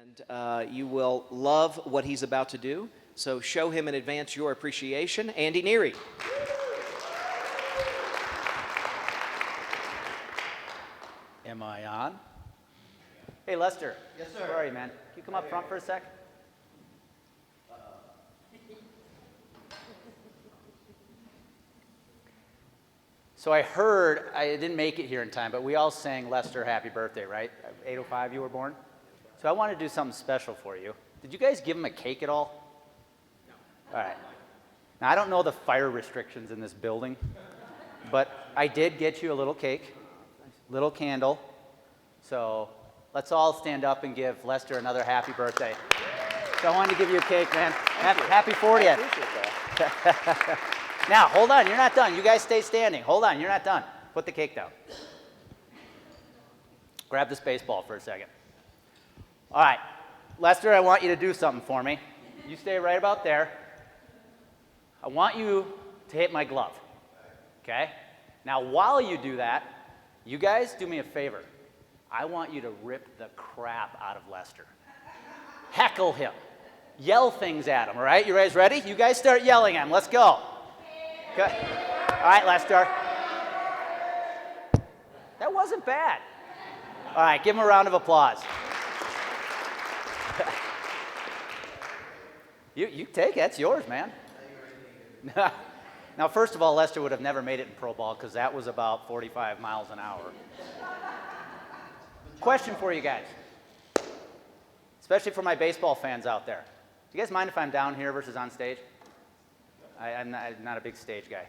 And you will love what he's about to do. So show him in advance your appreciation. Andy Neary. Am I on? Hey, Lester. Yes, sir. Where are you, man? Can you come up front for a sec? So I heard, I didn't make it here in time, but we all sang Lester happy birthday, right? 8:05 you were born? So I want to do something special for you. Did you guys give him a cake at all? No. All right. Now, I don't know the fire restrictions in this building, but I did get you a little cake, little candle. So let's all stand up and give Lester another happy birthday. So I wanted to give you a cake, man. Happy 40th. I appreciate that. Now, hold on, you're not done. You guys stay standing. Hold on, you're not done. Put the cake down. Grab this baseball for a second. All right, Lester, I want you to do something for me. You stay right about there. I want you to hit my glove, okay? Now, while you do that, you guys do me a favor. I want you to rip the crap out of Lester. Heckle him. Yell things at him, all right? You guys ready? You guys start yelling at him. Let's go. Okay. All right, Lester. That wasn't bad. All right, give him a round of applause. You take it. That's yours, man. Now, first of all, Lester would have never made it in pro ball because that was about 45 miles an hour. Question for you guys, especially for my baseball fans out there. Do you guys mind if I'm down here versus on stage? I'm not a big stage guy.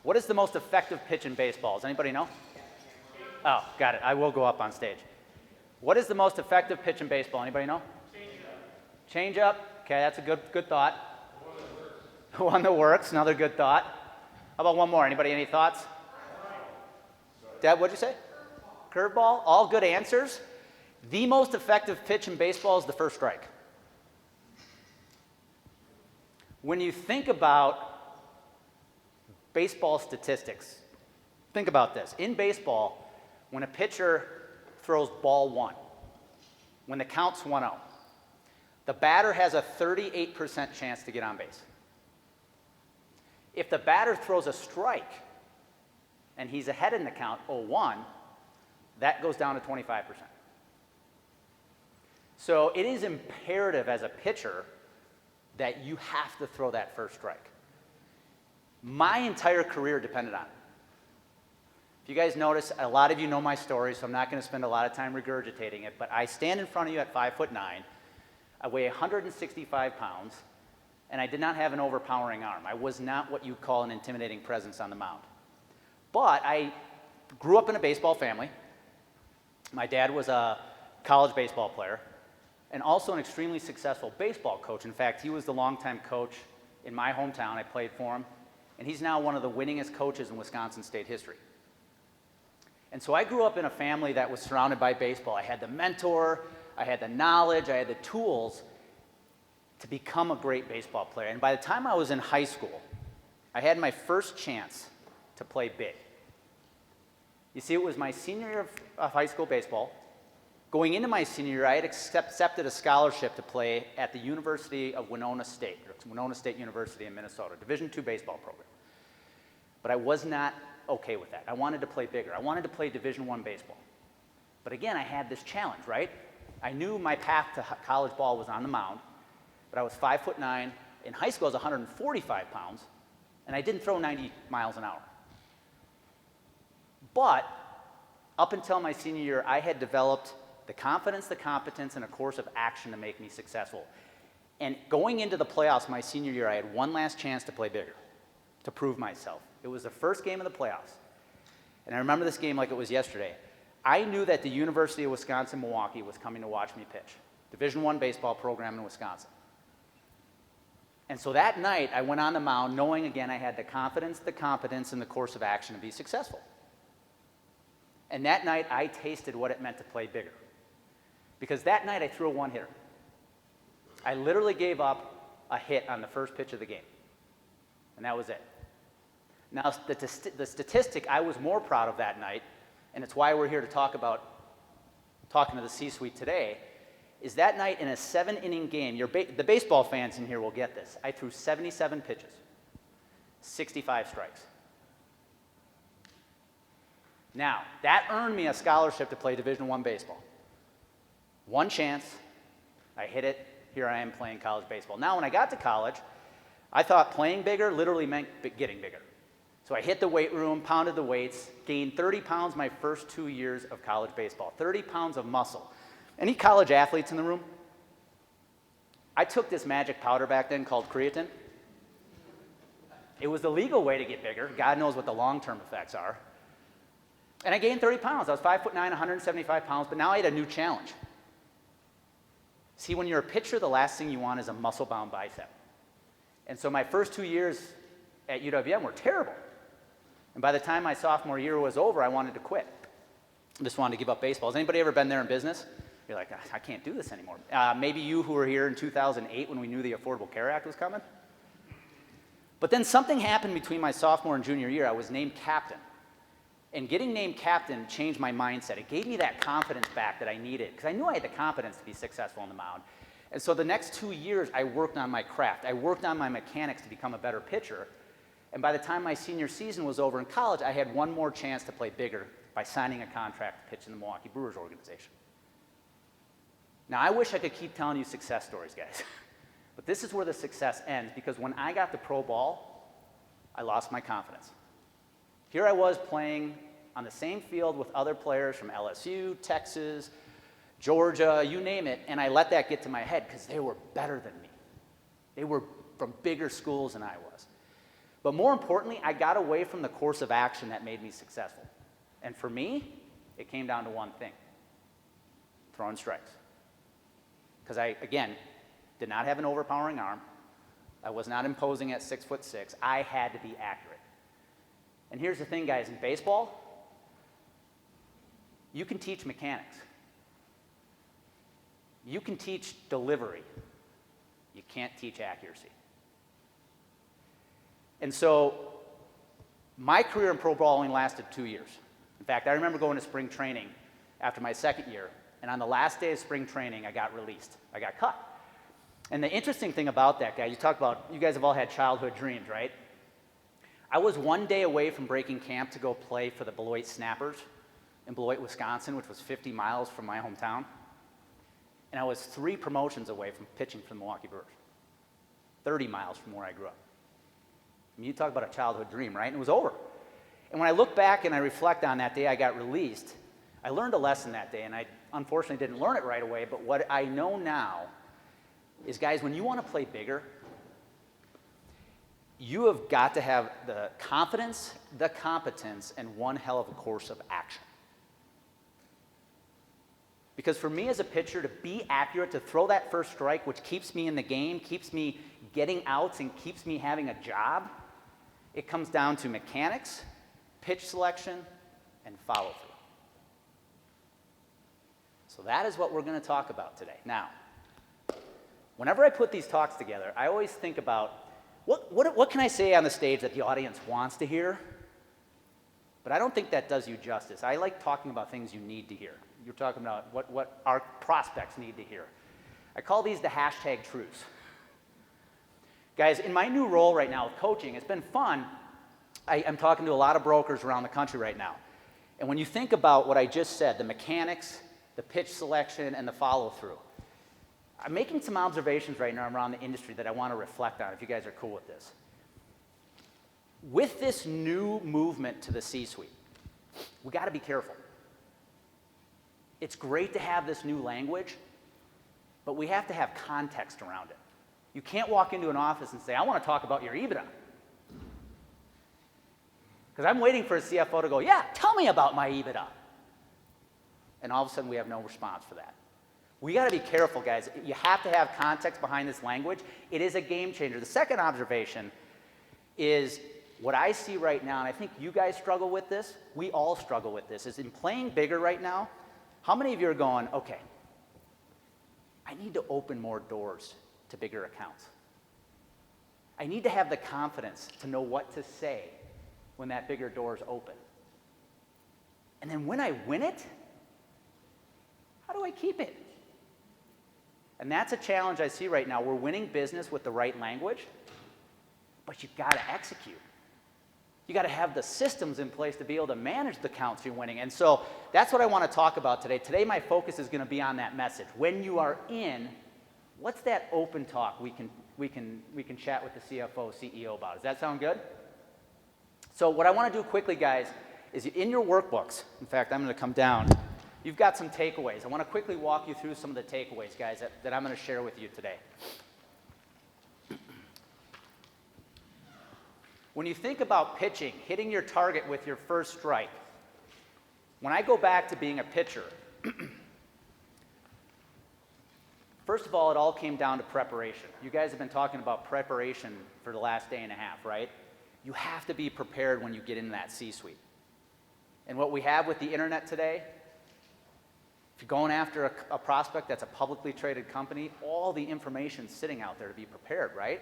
What is the most effective pitch in baseball? Does anybody know? Oh, got it. I will go up on stage. What is the most effective pitch in baseball? Anybody know? Change up. Okay, that's a good thought. One that works. Another good thought. How about one more? Anybody, any thoughts? Deb, what'd you say? Curveball. All good answers. The most effective pitch in baseball is the first strike. When you think about baseball statistics, think about this. In baseball, when a pitcher throws ball one, when the count's 1-0, the batter has a 38% chance to get on base. If the batter throws a strike and he's ahead in the count, 0-1, that goes down to 25%. So it is imperative as a pitcher that you have to throw that first strike. My entire career depended on it. If you guys notice, a lot of you know my story, so I'm not going to spend a lot of time regurgitating it, but I stand in front of you at 5'9". I weigh 165 pounds, and I did not have an overpowering arm. I was not what you call an intimidating presence on the mound. But I grew up in a baseball family. My dad was a college baseball player and also an extremely successful baseball coach. In fact, he was the longtime coach in my hometown. I played for him, and he's now one of the winningest coaches in Wisconsin state history. And so I grew up in a family that was surrounded by baseball. I had the mentor, I had the knowledge, I had the tools to become a great baseball player. And by the time I was in high school, I had my first chance to play big. You see, it was my senior year of high school baseball. Going into my senior year, I had accepted a scholarship to play at the University of Winona State, or Winona State University in Minnesota, Division II baseball program. But I was not okay with that. I wanted to play bigger. I wanted to play Division I baseball. But again, I had this challenge, right? I knew my path to college ball was on the mound, but I was 5'9". In high school, I was 145 pounds, and I didn't throw 90 miles an hour. But up until my senior year, I had developed the confidence, the competence, and a course of action to make me successful. And going into the playoffs my senior year, I had one last chance to play bigger, to prove myself. It was the first game of the playoffs. And I remember this game like it was yesterday. I knew that the University of Wisconsin-Milwaukee was coming to watch me pitch, Division I baseball program in Wisconsin. And so that night, I went on the mound knowing, again, I had the confidence, the competence, and the course of action to be successful. And that night, I tasted what it meant to play bigger. Because that night, I threw a one-hitter. I literally gave up a hit on the first pitch of the game. And that was it. Now, the statistic I was more proud of that night, and it's why we're here to talk about talking to the C-suite today, is that night in a 7-inning game, the baseball fans in here will get this. I threw 77 pitches, 65 strikes. Now, that earned me a scholarship to play Division I baseball. One chance, I hit it, here I am playing college baseball. Now, when I got to college, I thought playing bigger literally meant getting bigger. So I hit the weight room, pounded the weights, gained 30 pounds my first 2 years of college baseball, 30 pounds of muscle. Any college athletes in the room? I took this magic powder back then called creatine. It was the legal way to get bigger. God knows what the long-term effects are. And I gained 30 pounds. I was 5'9", 175 pounds, but now I had a new challenge. See, when you're a pitcher, the last thing you want is a muscle-bound bicep. And so my first 2 years at UWM were terrible. And by the time my sophomore year was over, I wanted to quit. I just wanted to give up baseball. Has anybody ever been there in business? You're like, I can't do this anymore. Maybe you who were here in 2008 when we knew the Affordable Care Act was coming. But then something happened between my sophomore and junior year. I was named captain. And getting named captain changed my mindset. It gave me that confidence back that I needed, because I knew I had the competence to be successful on the mound. And so the next 2 years, I worked on my craft. I worked on my mechanics to become a better pitcher. And by the time my senior season was over in college, I had one more chance to play bigger by signing a contract to pitch in the Milwaukee Brewers organization. Now, I wish I could keep telling you success stories, guys. But this is where the success ends, because when I got the pro ball, I lost my confidence. Here I was playing on the same field with other players from LSU, Texas, Georgia, you name it, and I let that get to my head because they were better than me. They were from bigger schools than I was. But more importantly, I got away from the course of action that made me successful. And for me, it came down to one thing: throwing strikes. Because I, again, did not have an overpowering arm. I was not imposing at 6'6". I had to be accurate. And here's the thing, guys, in baseball, you can teach mechanics. You can teach delivery. You can't teach accuracy. And so my career in pro ball only lasted 2 years. In fact, I remember going to spring training after my second year, and on the last day of spring training, I got released. I got cut. And the interesting thing about that, guy, you talk about, you guys have all had childhood dreams, right? I was 1 day away from breaking camp to go play for the Beloit Snappers in Beloit, Wisconsin, which was 50 miles from my hometown. And I was 3 promotions away from pitching for the Milwaukee Brewers, 30 miles from where I grew up. I mean, you talk about a childhood dream, right? And it was over. And when I look back and I reflect on that day I got released, I learned a lesson that day, and I unfortunately didn't learn it right away, but what I know now is, guys, when you want to play bigger, you have got to have the confidence, the competence, and one hell of a course of action. Because for me as a pitcher, to be accurate, to throw that first strike, which keeps me in the game, keeps me getting outs, and keeps me having a job, it comes down to mechanics, pitch selection, and follow-through. So that is what we're going to talk about today. Now, whenever I put these talks together, I always think about what can I say on the stage that the audience wants to hear? But I don't think that does you justice. I like talking about things you need to hear. You're talking about what our prospects need to hear. I call these the hashtag truths. Guys, in my new role right now with coaching, it's been fun. I'm talking to a lot of brokers around the country right now. And when you think about what I just said, the mechanics, the pitch selection, and the follow-through, I'm making some observations right now around the industry that I want to reflect on, if you guys are cool with this. With this new movement to the C-suite, we got to be careful. It's great to have this new language, but we have to have context around it. You can't walk into an office and say, I want to talk about your EBITDA. Because I'm waiting for a CFO to go, yeah, tell me about my EBITDA. And all of a sudden, we have no response for that. We got to be careful, guys. You have to have context behind this language. It is a game changer. The second observation is what I see right now, and I think you guys struggle with this, we all struggle with this, is in playing bigger right now, how many of you are going, okay, I need to open more doors to bigger accounts. I need to have the confidence to know what to say when that bigger door is open. And then when I win it, how do I keep it? And that's a challenge I see right now. We're winning business with the right language, but you've got to execute. You got to have the systems in place to be able to manage the accounts you're winning. And so that's what I want to talk about today. Today my focus is going to be on that message. When you are in, what's that open talk we can chat with the CFO, CEO about? Does that sound good? So what I want to do quickly, guys, is in your workbooks, in fact, I'm going to come down, you've got some takeaways. I want to quickly walk you through some of the takeaways, guys, that I'm going to share with you today. When you think about pitching, hitting your target with your first strike, when I go back to being a pitcher, first of all, it all came down to preparation. You guys have been talking about preparation for the last day and a half, right? You have to be prepared when you get in that C-suite. And what we have with the internet today, if you're going after a prospect that's a publicly traded company, all the information's sitting out there to be prepared, right?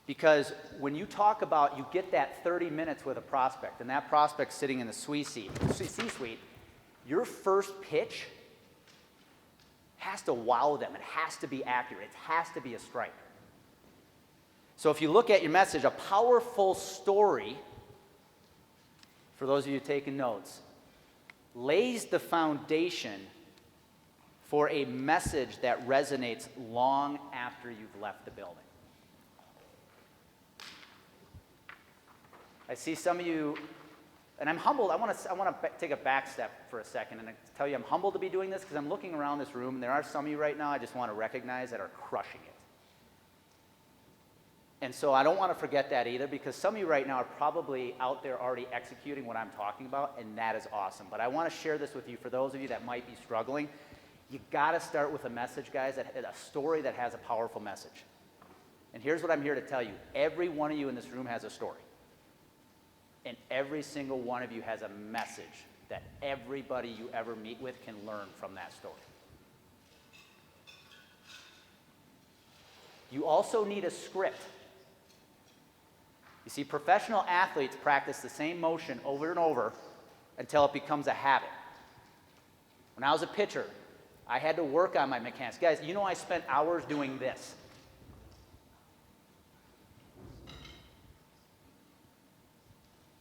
Because when you talk about, you get that 30 minutes with a prospect, and that prospect's sitting in the C-suite, your first pitch has to wow them. It has to be accurate. It has to be a strike. So if you look at your message, a powerful story, for those of you taking notes, lays the foundation for a message that resonates long after you've left the building. I see some of you, and I'm humbled. I want to take a back step for a second and tell you I'm humbled to be doing this because I'm looking around this room, and there are some of you right now I just want to recognize that are crushing it. And so I don't want to forget that either, because some of you right now are probably out there already executing what I'm talking about, and that is awesome. But I want to share this with you for those of you that might be struggling. You got to start with a message, guys, a story that has a powerful message. And here's what I'm here to tell you. Every one of you in this room has a story. And every single one of you has a message that everybody you ever meet with can learn from that story. You also need a script. You see, professional athletes practice the same motion over and over until it becomes a habit. When I was a pitcher, I had to work on my mechanics. Guys, you know I spent hours doing this.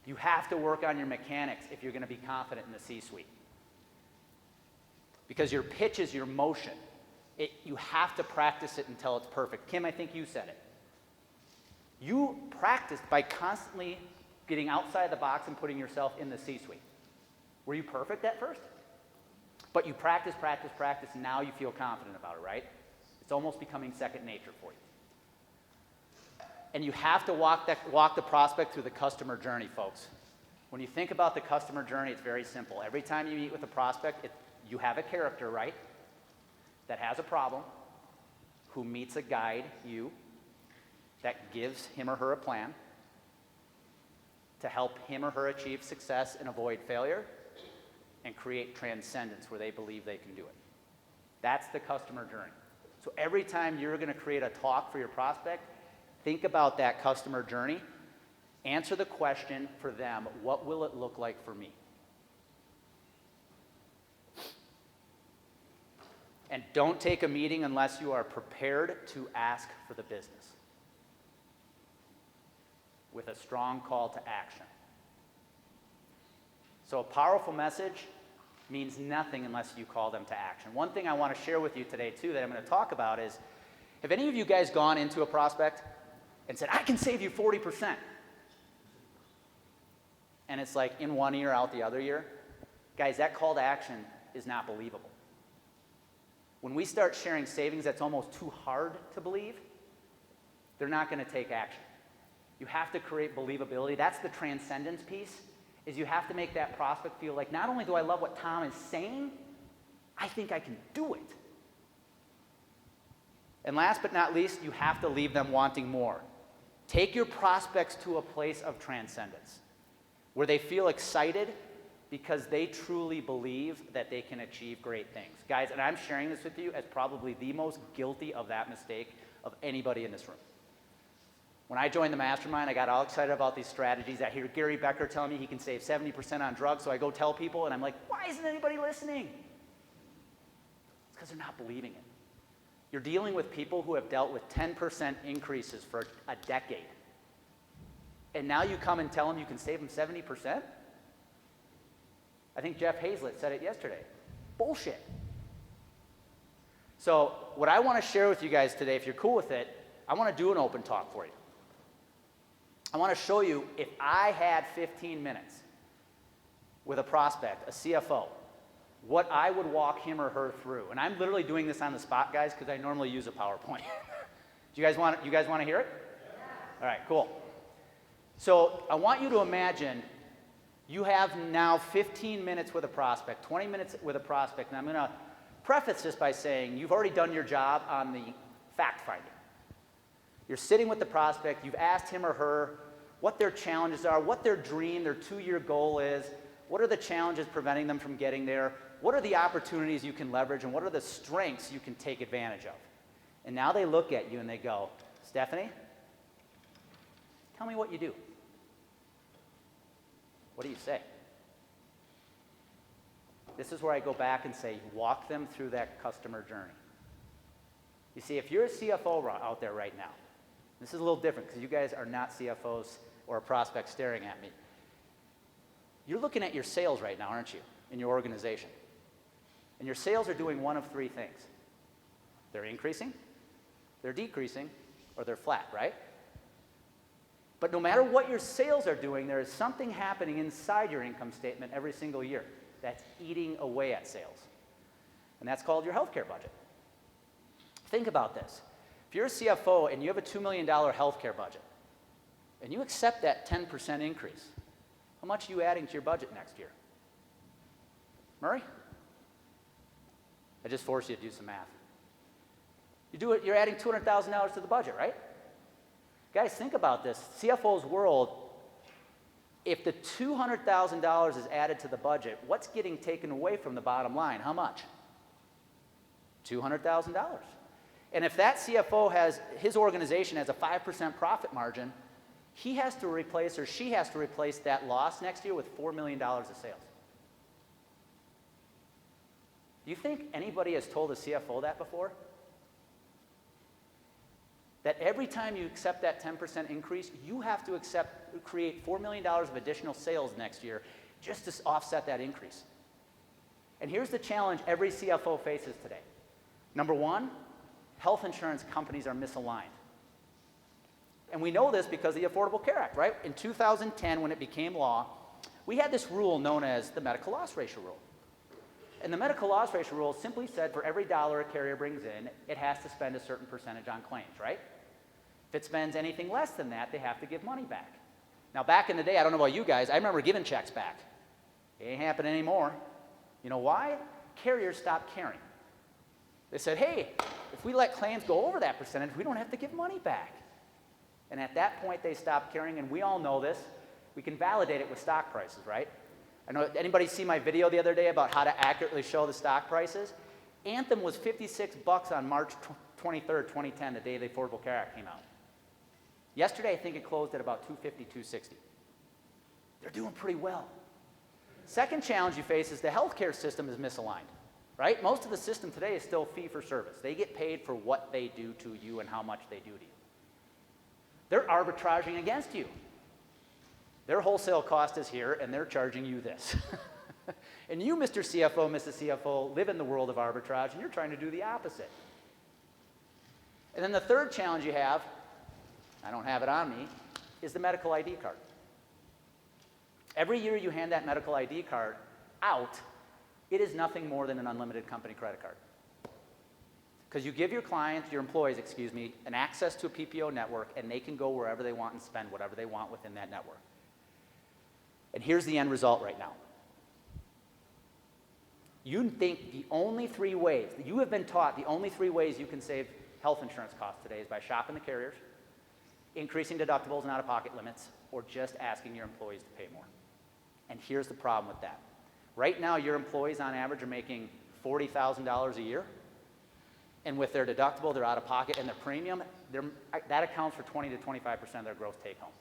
You have to work on your mechanics if you're going to be confident in the C-suite. Because your pitch is your motion. You have to practice it until it's perfect. Kim, I think you said it. You practiced by constantly getting outside the box and putting yourself in the C-suite. Were you perfect at first? But you practice, and now you feel confident about it, right? It's almost becoming second nature for you. And you have to walk the prospect through the customer journey, folks. When you think about the customer journey, it's very simple. Every time you meet with a prospect, you have a character, right, that has a problem, who meets a guide, you, that gives him or her a plan to help him or her achieve success and avoid failure and create transcendence where they believe they can do it. That's the customer journey. So every time you're going to create a talk for your prospect, think about that customer journey. Answer the question for them, what will it look like for me? And don't take a meeting unless you are prepared to ask for the business with a strong call to action. So a powerful message means nothing unless you call them to action. One thing I want to share with you today, too, that I'm going to talk about is, have any of you guys gone into a prospect and said, I can save you 40%? And it's like in one ear, out the other ear? Guys, that call to action is not believable. When we start sharing savings that's almost too hard to believe, they're not going to take action. You have to create believability. That's the transcendence piece, is you have to make that prospect feel like, not only do I love what Tom is saying, I think I can do it. And last but not least, you have to leave them wanting more. Take your prospects to a place of transcendence, where they feel excited because they truly believe that they can achieve great things. Guys, and I'm sharing this with you as probably the most guilty of that mistake of anybody in this room. When I joined the mastermind, I got all excited about these strategies. I hear Gary Becker telling me he can save 70% on drugs, so I go tell people, and I'm like, why isn't anybody listening? It's because they're not believing it. You're dealing with people who have dealt with 10% increases for a decade. And now you come and tell them you can save them 70%? I think Jeff Hazlett said it yesterday. Bullshit. So what I want to share with you guys today, if you're cool with it, I want to do an open talk for you. I want to show you if I had 15 minutes with a prospect, a CFO, what I would walk him or her through. And I'm literally doing this on the spot, guys, because I normally use a PowerPoint. Do you guys want to hear it? Yeah. All right, cool. So I want you to imagine you have now 15 minutes with a prospect, 20 minutes with a prospect, and I'm going to preface this by saying you've already done your job on the fact-finding. You're sitting with the prospect, you've asked him or her what their challenges are, what their dream, their 2-year goal is, what are the challenges preventing them from getting there, what are the opportunities you can leverage, and what are the strengths you can take advantage of. And now they look at you and they go, Stephanie, tell me what you do. What do you say? This is where I go back and say, walk them through that customer journey. You see, if you're a CFO out there right now, this is a little different because you guys are not CFOs or a prospect staring at me. You're looking at your sales right now, aren't you, in your organization? And your sales are doing one of 3 things. They're increasing, they're decreasing, or they're flat, right? But no matter what your sales are doing, there is something happening inside your income statement every single year that's eating away at sales. And that's called your healthcare budget. Think about this. If you're a CFO and you have a $2 million healthcare budget, and you accept that 10% increase, how much are you adding to your budget next year? Murray? I just forced you to do some math. You're adding $200,000 to the budget, right? Guys, think about this. CFO's world, if the $200,000 is added to the budget, what's getting taken away from the bottom line? How much? $200,000. And if that CFO has, his organization has a 5% profit margin, he has to replace or she has to replace that loss next year with $4 million of sales. Do you think anybody has told a CFO that before? That every time you accept that 10% increase, you have to create $4 million of additional sales next year just to offset that increase. And here's the challenge every CFO faces today. Number one, health insurance companies are misaligned. And we know this because of the Affordable Care Act, right? In 2010, when it became law, we had this rule known as the medical loss ratio rule. And the medical loss ratio rule simply said for every dollar a carrier brings in, it has to spend a certain percentage on claims, right? If it spends anything less than that, they have to give money back. Now, back in the day, I don't know about you guys, I remember giving checks back. It ain't happening anymore. You know why? Carriers stopped caring. They said, hey, if we let claims go over that percentage, we don't have to give money back. And at that point, they stopped caring, and we all know this. We can validate it with stock prices, right? I know, anybody see my video the other day about how to accurately show the stock prices? Anthem was $56 on March 23rd, 2010, the day the Affordable Care Act came out. Yesterday, I think it closed at about $250, $260. They're doing pretty well. Second challenge you face is the healthcare system is misaligned, right? Most of the system today is still fee for service. They get paid for what they do to you and how much they do to you. They're arbitraging against you. Their wholesale cost is here, and they're charging you this. And you, Mr. CFO, Mrs. CFO, live in the world of arbitrage, and you're trying to do the opposite. And then the third challenge you have, I don't have it on me, is the medical ID card. Every year you hand that medical ID card out, it is nothing more than an unlimited company credit card. Because you give your clients, your employees, an access to a PPO network, and they can go wherever they want and spend whatever they want within that network. And here's the end result right now. You think the only 3 ways, you have been taught the only 3 ways you can save health insurance costs today is by shopping the carriers, increasing deductibles and out-of-pocket limits, or just asking your employees to pay more. And here's the problem with that. Right now, your employees on average are making $40,000 a year. And with their deductible, their out-of-pocket, and their premium, that accounts for 20 to 25% of their gross take-home.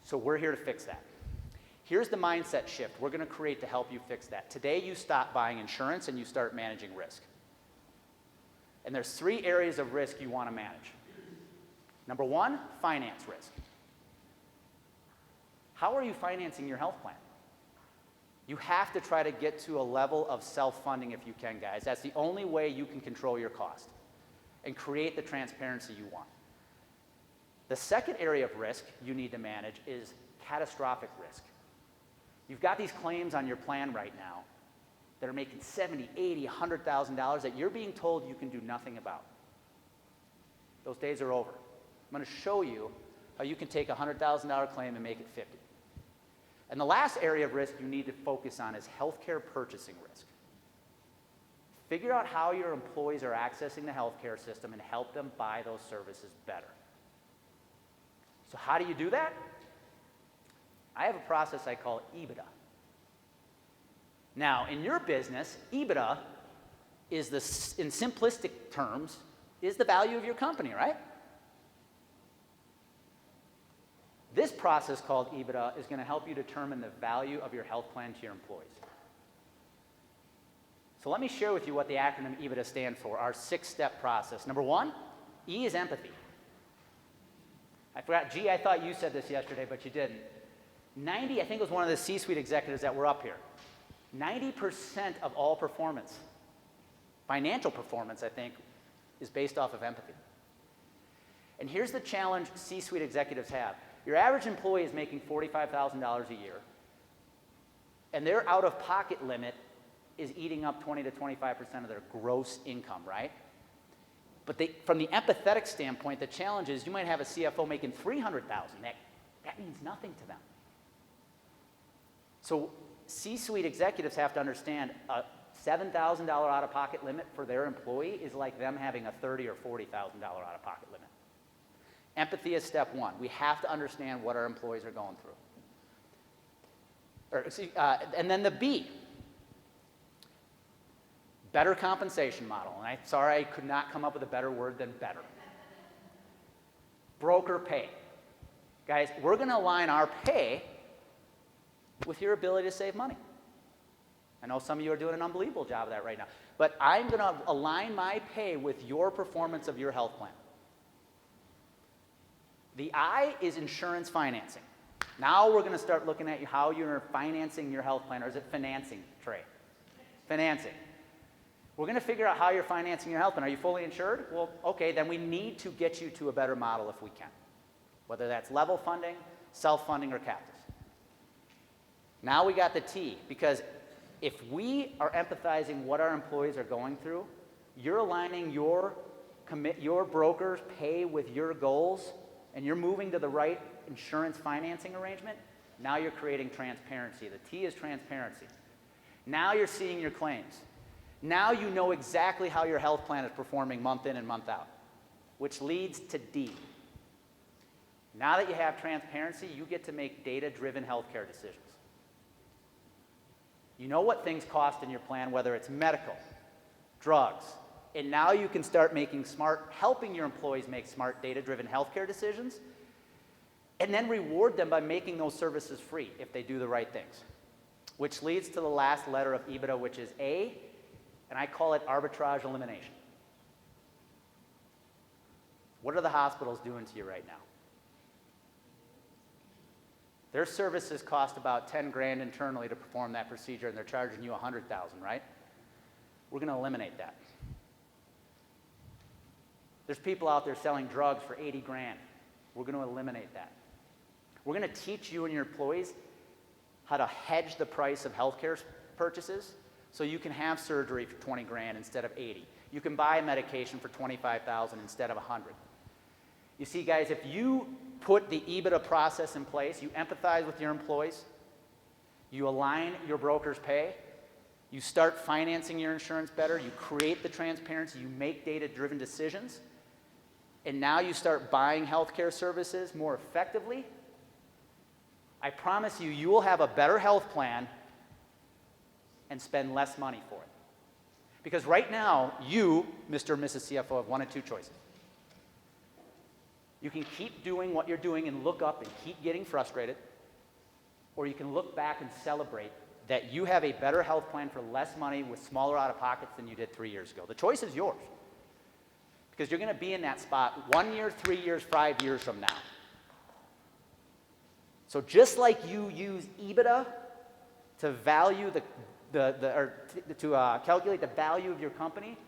So we're here to fix that. Here's the mindset shift we're going to create to help you fix that. Today, you stop buying insurance and you start managing risk. And there's 3 areas of risk you want to manage. Number 1, finance risk. How are you financing your health plan? You have to try to get to a level of self-funding if you can, guys. That's the only way you can control your cost and create the transparency you want. The second area of risk you need to manage is catastrophic risk. You've got these claims on your plan right now that are making $70,000, $80,000, $100,000 that you're being told you can do nothing about. Those days are over. I'm going to show you how you can take a $100,000 claim and make it 50. And the last area of risk you need to focus on is healthcare purchasing risk. Figure out how your employees are accessing the healthcare system and help them buy those services better. So how do you do that? I have a process I call EBITDA. Now, in your business, EBITDA is in simplistic terms, is the value of your company, right? This process called EBITDA is going to help you determine the value of your health plan to your employees. So let me share with you what the acronym EBITDA stands for, our 6-step process. Number 1, E is empathy. I forgot, G, I thought you said this yesterday, but you didn't. I think it was one of the C-suite executives that were up here. 90% of all performance, financial performance, I think, is based off of empathy. And here's the challenge C-suite executives have. Your average employee is making $45,000 a year, and their out-of-pocket limit is eating up 20 to 25% of their gross income, right? But from the empathetic standpoint, the challenge is you might have a CFO making $300,000. That means nothing to them. So C-suite executives have to understand a $7,000 out-of-pocket limit for their employee is like them having a $30,000 or $40,000 out-of-pocket limit. Empathy is step 1. We have to understand what our employees are going through. And then the B, better compensation model. And I'm sorry I could not come up with a better word than better. Broker pay. Guys, we're going to align our pay with your ability to save money. I know some of you are doing an unbelievable job of that right now. But I'm going to align my pay with your performance of your health plan. The I is insurance financing. Now we're going to start looking at how you're financing your health plan, or is it financing, Trey? Financing. We're going to figure out how you're financing your health plan. Are you fully insured? Well, okay, then we need to get you to a better model if we can, whether that's level funding, self-funding, or captives. Now we got the T, because if we are empathizing what our employees are going through, you're aligning your broker's pay with your goals, and you're moving to the right insurance financing arrangement, now you're creating transparency. The T is transparency. Now you're seeing your claims. Now you know exactly how your health plan is performing month in and month out, which leads to D. Now that you have transparency, you get to make data-driven healthcare decisions. You know what things cost in your plan, whether it's medical, drugs, and now you can start helping your employees make smart data-driven healthcare decisions, and then reward them by making those services free if they do the right things. Which leads to the last letter of EBITDA, which is A, and I call it arbitrage elimination. What are the hospitals doing to you right now? Their services cost about 10 grand internally to perform that procedure, and they're charging you 100,000, right? We're going to eliminate that. There's people out there selling drugs for 80 grand. We're going to eliminate that. We're going to teach you and your employees how to hedge the price of healthcare purchases so you can have surgery for 20 grand instead of 80. You can buy medication for 25,000 instead of 100. You see, guys, if you put the EBITDA process in place, you empathize with your employees, you align your broker's pay, you start financing your insurance better, you create the transparency, you make data-driven decisions, and now you start buying healthcare services more effectively, I promise you, you will have a better health plan and spend less money for it. Because right now, you, Mr. and Mrs. CFO, have one of two choices. You can keep doing what you're doing and look up and keep getting frustrated, or you can look back and celebrate that you have a better health plan for less money with smaller out-of-pockets than you did 3 years ago. The choice is yours. Because you're going to be in that spot 1 year, 3 years, 5 years from now. So just like you use EBITDA to value to calculate the value of your company,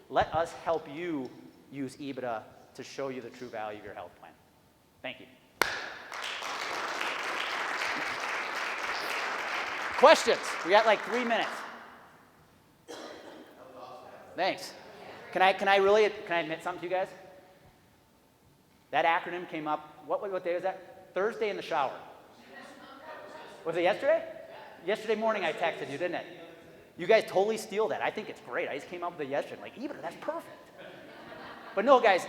let us help you use EBITDA to show you the true value of your health plan. Thank you. Questions? We got like 3 minutes. Thanks. Can I admit something to you guys? That acronym came up, what day was that? Thursday in the shower. Was it yesterday? Yesterday morning I texted you, didn't it? You guys totally steal that. I think it's great. I just came up with it yesterday. Like, EBITDA, that's perfect. But no, guys,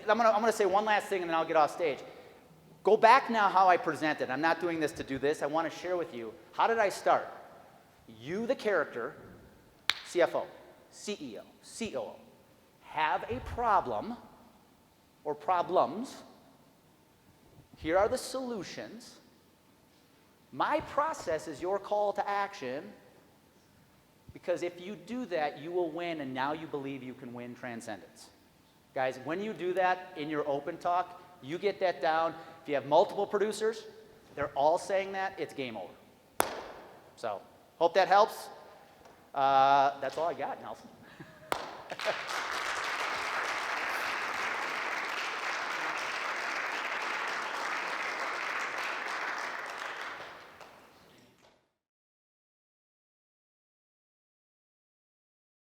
I'm gonna say one last thing and then I'll get off stage. Go back now how I presented. I'm not doing this to do this. I want to share with you, how did I start? You, the character, CFO, CEO, COO, have a problem or problems. Here are the solutions. My process is your call to action, because if you do that, you will win, and now you believe you can win transcendence. Guys, when you do that in your open talk, you get that down. If you have multiple producers, they're all saying that, it's game over. So, hope that helps. That's all I got, Nelson.